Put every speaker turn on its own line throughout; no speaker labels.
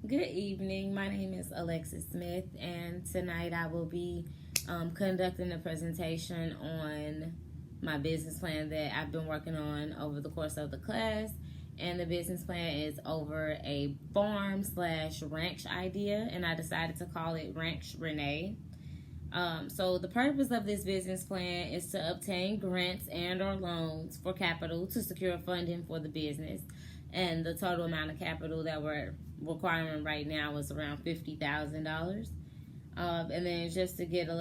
Good evening. My name is Alexis Smith, and tonight I will be conducting a presentation on my business plan that I've been working on over the course of the class. And the business plan is over a farm slash ranch idea, and I decided to call it Ranch Renee. So the purpose of this business plan is to obtain grants and or loans for capital to secure funding for the business. And the total amount of capital that we're requiring right now is around $50,000. And then just to give a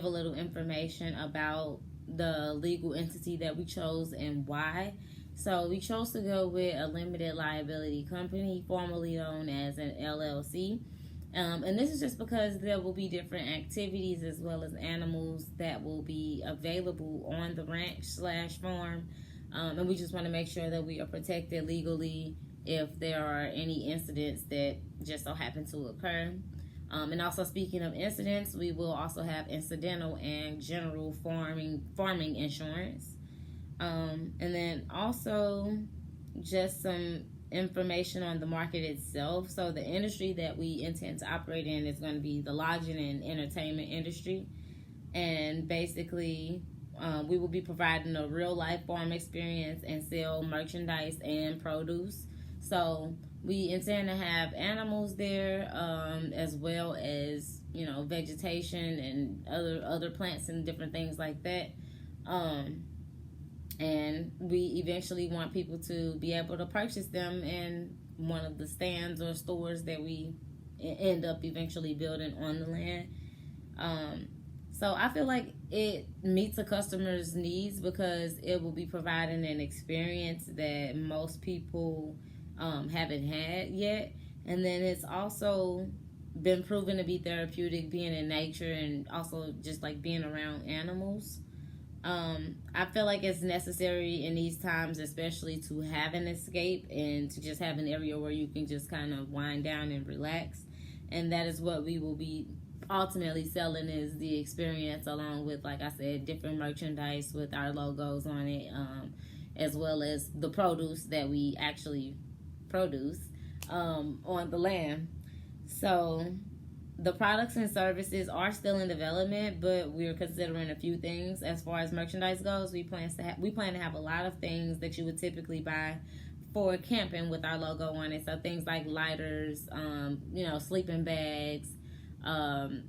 little information about the legal entity that we chose and why. So we chose to go with a limited liability company, formerly known as an LLC. And this is just because there will be different activities as well as animals that will be available on the ranch slash farm. And we just want to make sure that we are protected legally if there are any incidents that just so happen to occur. And also, speaking of incidents, we will also have incidental and general farming insurance. And then also just some information on the market itself. So the industry that we intend to operate in is going to be the lodging and entertainment industry. And basically, we will be providing a real life farm experience and sell merchandise and produce. So we intend to have animals there, as well as vegetation and other plants and different things like that. And we eventually want people to be able to purchase them in one of the stands or stores that we end up eventually building on the land. So I feel like it meets the customer's needs because it will be providing an experience that most people haven't had yet. And then it's also been proven to be therapeutic being in nature and also just like being around animals. I feel like it's necessary in these times, especially to have an escape and to just have an area where you can just kind of wind down and relax. And that is what we will be ultimately selling is the experience along with, like I said, different merchandise with our logos on it, as well as the produce that we actually produce on the land. So the products and services are still in development, but we're considering a few things as far as merchandise goes. We plan to have a lot of things that you would typically buy for camping with our logo on it. So things like lighters, sleeping bags,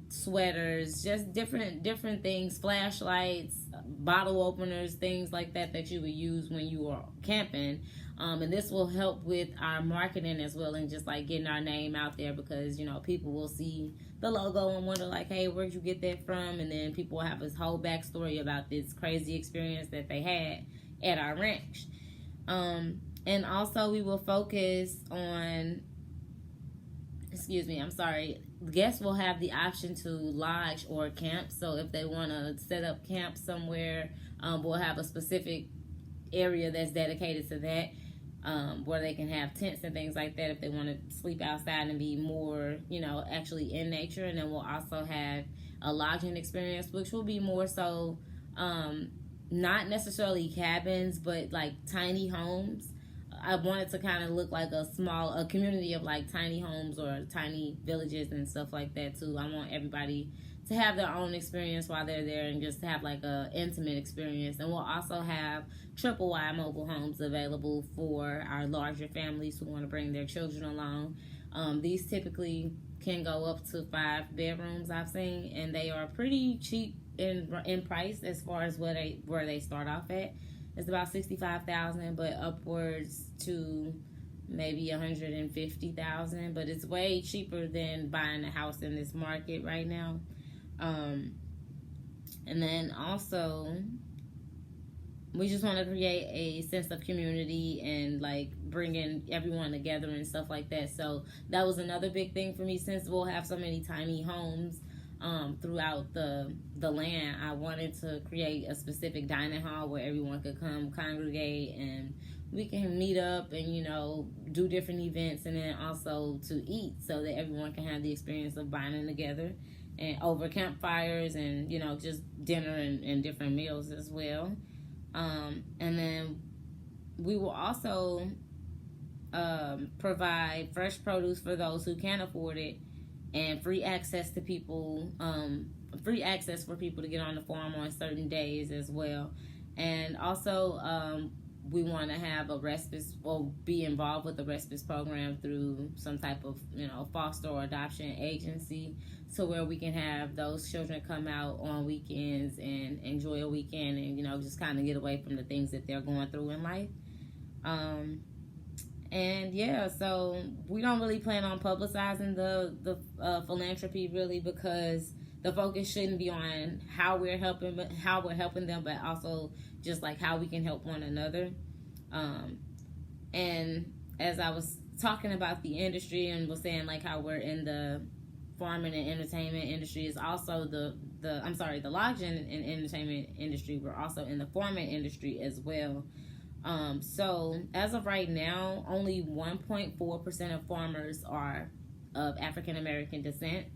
sweaters, just different things, flashlights, bottle openers, things like that you would use when you are camping. And this will help with our marketing as well and just like getting our name out there because people will see the logo and wonder like, hey, where'd you get that from? And then people will have this whole backstory about this crazy experience that they had at our ranch. And also we will focus on guests will have the option to lodge or camp. So if they want to set up camp somewhere, we'll have a specific area that's dedicated to that, where they can have tents and things like that if they want to sleep outside and be more, actually in nature. And then we'll also have a lodging experience, which will be more so not necessarily cabins, but like tiny homes. I wanted to kind of look like a community of like tiny homes or tiny villages and stuff like that too. I want everybody to have their own experience while they're there and just have like a intimate experience. And we'll also have triple wide mobile homes available for our larger families who want to bring their children along. These typically can go up to 5 bedrooms I've seen, and they are pretty cheap in price as far as where they start off at. It's about $65,000, but upwards to maybe $150,000. But it's way cheaper than buying a house in this market right now. And then also, we just want to create a sense of community and like bringing everyone together and stuff like that. So that was another big thing for me since we'll have so many tiny homes throughout the land. I wanted to create a specific dining hall where everyone could come congregate and we can meet up and do different events, and then also to eat so that everyone can have the experience of bonding together and over campfires and just dinner and different meals as well. And then we will also provide fresh produce for those who can't afford it, and free access to people, free access for people to get on the farm on certain days as well. And also, we want to have a respite, or be involved with the respite program through some type of, foster or adoption agency, so where we can have those children come out on weekends and enjoy a weekend, and just kind of get away from the things that they're going through in life. And yeah, so we don't really plan on publicizing the philanthropy, really, because the focus shouldn't be on how we're helping them, but also just like how we can help one another. And as I was talking about the industry and was saying like how we're in the farming and entertainment industry, is also the lodging and entertainment industry. We're also in the farming industry as well. So as of right now, only 1.4% of farmers are of African American descent.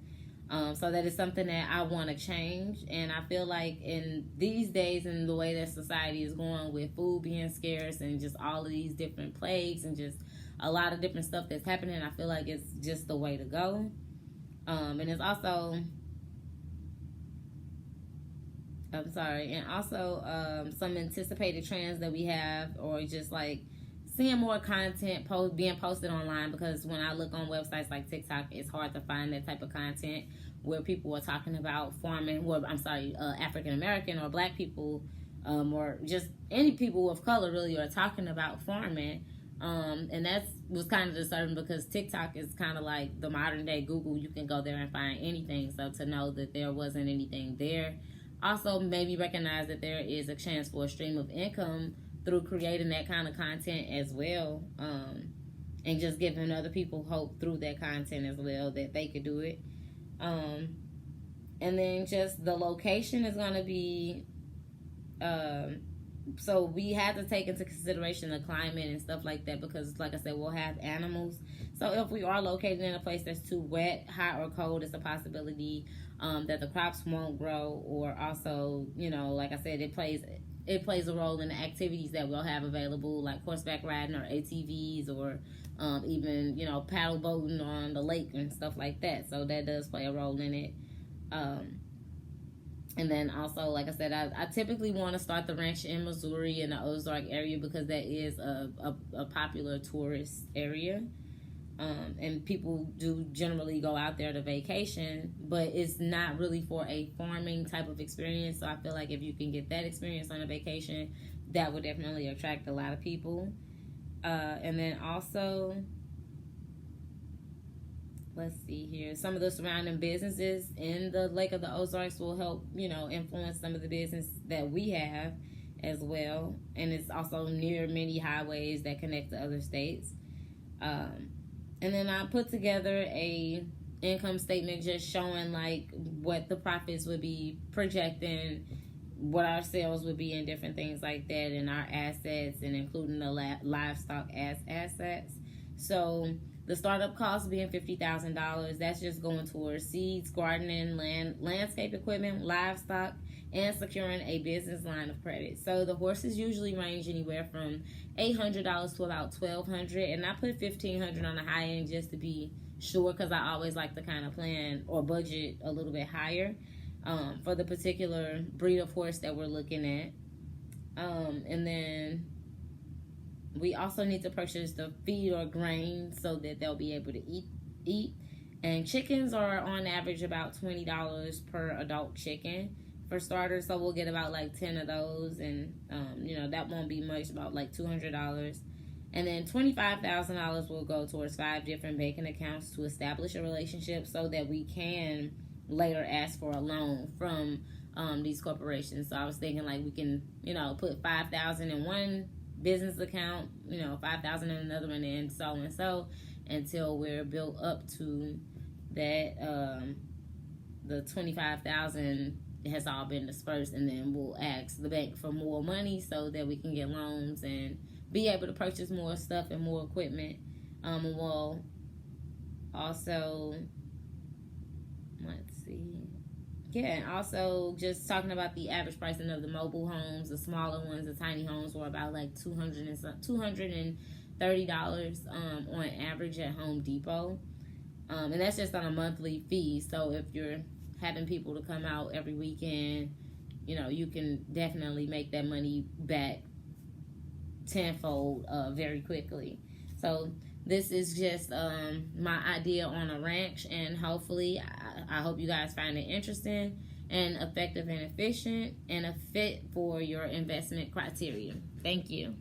So that is something that I want to change. And I feel like in these days, and the way that society is going with food being scarce and just all of these different plagues and just a lot of different stuff that's happening, I feel like it's just the way to go. And it's also, some anticipated trends that we have, or just like seeing more content being posted online, because when I look on websites like TikTok, it's hard to find that type of content where people are talking about farming, African American or Black people, or just any people of color really are talking about farming. And that was kind of disturbing, because TikTok is kind of like the modern day Google. You can go there and find anything. So to know that there wasn't anything there also made me recognize that there is a chance for a stream of income through creating that kind of content as well, and just giving other people hope through that content as well, that they could do it. And then just the location is going to be, so we have to take into consideration the climate and stuff like that, because like I said, we'll have animals. So if we are located in a place that's too wet, hot, or cold, it's a possibility that the crops won't grow. Or also, like I said, it plays a role in the activities that we'll have available, like horseback riding or ATVs, or even, paddle boating on the lake and stuff like that. So that does play a role in it. And then also, like I said, I typically want to start the ranch in Missouri, in the Ozark area, because that is a popular tourist area. And people do generally go out there to vacation, but it's not really for a farming type of experience. So I feel like if you can get that experience on a vacation, that would definitely attract a lot of people. And then also, let's see here, some of the surrounding businesses in the Lake of the Ozarks will help, influence some of the business that we have as well. And it's also near many highways that connect to other states. And then I put together a income statement just showing like what the profits would be projecting, what our sales would be, and different things like that, and our assets, and including the livestock as assets. So the startup cost being $50,000, that's just going towards seeds, gardening, landscape equipment, livestock, and securing a business line of credit. So the horses usually range anywhere from $800 to about $1,200, and I put $1,500 on the high end just to be sure, because I always like to kind of plan or budget a little bit higher for the particular breed of horse that we're looking at. And then we also need to purchase the feed or grain so that they'll be able to eat. And chickens are on average about $20 per adult chicken for starters. So we'll get about like 10 of those, and that won't be much, about like $200. And then $25,000 will go towards 5 different banking accounts to establish a relationship, so that we can later ask for a loan from these corporations. So I was thinking like we can, put $5,000 in one business account, $5,000 in another one, and so until we're built up to that, the $25,000 has all been dispersed, and then we'll ask the bank for more money so that we can get loans and be able to purchase more stuff and more equipment. And we'll also, and also just talking about the average pricing of the mobile homes. The smaller ones, the tiny homes, were about like $200 $30 on average at Home Depot. And that's just on a monthly fee. So if you're having people to come out every weekend, you can definitely make that money back tenfold very quickly. So this is just my idea on a ranch, and hopefully I hope you guys find it interesting and effective and efficient and a fit for your investment criteria. Thank you.